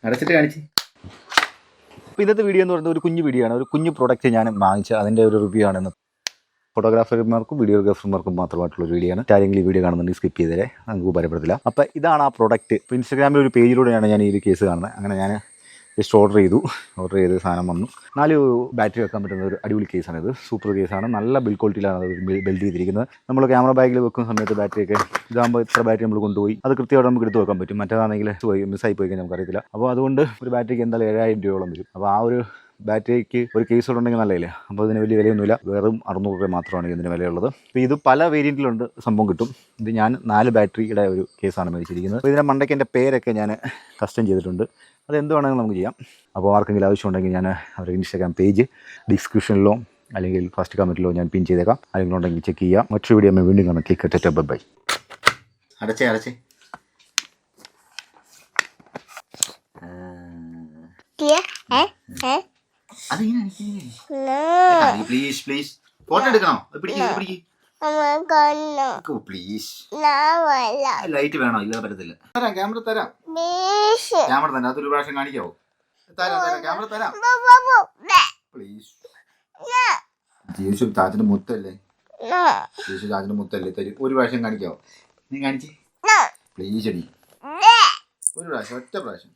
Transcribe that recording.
അടച്ചിട്ട് കാണിച്ച്. അപ്പോൾ ഇന്നത്തെ വീഡിയോ എന്ന് പറയുന്നത് ഒരു കുഞ്ഞു വീഡിയോ ആണ്. ഒരു കുഞ്ഞു പ്രോഡക്റ്റ് ഞാൻ വാങ്ങിച്ച അതിൻ്റെ ഒരു റിവ്യൂ ആണെന്ന്. ഫോട്ടോഗ്രാഫർമാർക്കും വീഡിയോഗ്രാഫർമാർക്കും മാത്രമായിട്ടുള്ള വീഡിയോ ആണ്. ആരെങ്കിലും ഈ വീഡിയോ കാണുന്നുണ്ടെങ്കിൽ സ്കിപ്പ് ചെയ്തേ, നമുക്ക് ഉപകാരപ്പെടത്തില്ല. അപ്പോൾ ഇതാണ് ആ പ്രോഡക്റ്റ്. ഇപ്പോൾ ഇൻസ്റ്റാഗ്രാമിൽ ഒരു പേജിലൂടെയാണ് ഞാൻ ഈ ഒരു കേസ് കാണുന്നത്. അങ്ങനെ ഞാൻ ജസ്റ്റ് ഓർഡർ ചെയ്ത് സാധനം വന്നു. 4 ബാറ്ററി വെക്കാൻ പറ്റുന്ന ഒരു അടിപൊളി കേസാണിത്. സൂപ്പർ കേസാണ്. നല്ല ബിൽഡ് ക്വാളിറ്റിയിലാണ് അത് ബിൽഡ് ചെയ്തിരിക്കുന്നത്. നമ്മൾ ക്യാമറ ബാഗിൽ വെക്കുന്ന സമയത്ത് ബാറ്ററിയൊക്കെ ഇതാകുമ്പോൾ ഇത്ര ബാറ്ററി നമ്മൾ കൊണ്ടുപോയി അത് കൃത്യമായിട്ട് നമുക്ക് എടുത്ത് വെക്കാൻ പറ്റും. മറ്റേതാണെങ്കിൽ മിസ്സായി പോയി കഴിഞ്ഞാൽ നമുക്കറിയത്തില്ല. അപ്പോൾ അതുകൊണ്ട് ഒരു ബാറ്ററിക്ക് എന്തായാലും 7000 രൂപയോളം വരും. അപ്പോൾ ആ ഒരു ബാറ്ററിക്ക് ഒരു കേസ് ഉണ്ടെങ്കിൽ നല്ലതല്ലേ. അപ്പോൾ ഇതിന് വലിയ വിലയൊന്നുമില്ല. വെറും 600 രൂപ മാത്രമാണ് ഇതിന് വിലയുള്ളത്. അപ്പോൾ ഇത് പല വേരിയൻറ്റിലുണ്ട് സംഭവം കിട്ടും. ഇത് ഞാൻ 4 ബാറ്ററിയുടെ ഒരു കേസാണ് മേടിച്ചിരിക്കുന്നത്. അപ്പോൾ ഇതിൻ്റെ മണ്ടയ്ക്ക് എൻ്റെ പേരൊക്കെ ഞാൻ കസ്റ്റം ചെയ്തിട്ടുണ്ട്. അതെന്ത് വേണമെങ്കിലും നമുക്ക് ചെയ്യാം. അപ്പോൾ ആർക്കെങ്കിലും ആവശ്യമുണ്ടെങ്കിൽ ഞാൻ അവരുടെ ഇൻസ്റ്റാഗ്രാം പേജ് ഡിസ്ക്രിപ്ഷനിലോ അല്ലെങ്കിൽ ഫസ്റ്റ് കമൻറ്റിലോ ഞാൻ പിൻ ചെയ്തേക്കാം. ആരെങ്കിലും ഉണ്ടെങ്കിൽ ചെക്ക് ചെയ്യാം. മറ്റൊരു വീഡിയോ നമ്മൾ വീണ്ടും കാണാം. കേക്ക് ബൈ. അടച്ചേ പ്ലീസ് ഫോട്ടോ എടുക്കണോ? പ്ലീസ് ലൈറ്റ് വേണോ? ഇല്ല പറ്റത്തില്ല. തരാം ക്യാമറ തരാം. അതൊരു പ്രാവശ്യം കാണിക്കാവോ? തരാം ക്യാമറ തരാം പ്ലീസ്. യേശു ചാച്ചന്റെ മുത്തല്ലേ തരും. ഒരു പ്രാവശ്യം കാണിക്കാവോ? നീ കാണിച്ച് പ്ലീസ് അടി. ഒരു പ്രാവശ്യം, ഒറ്റ പ്രാവശ്യം.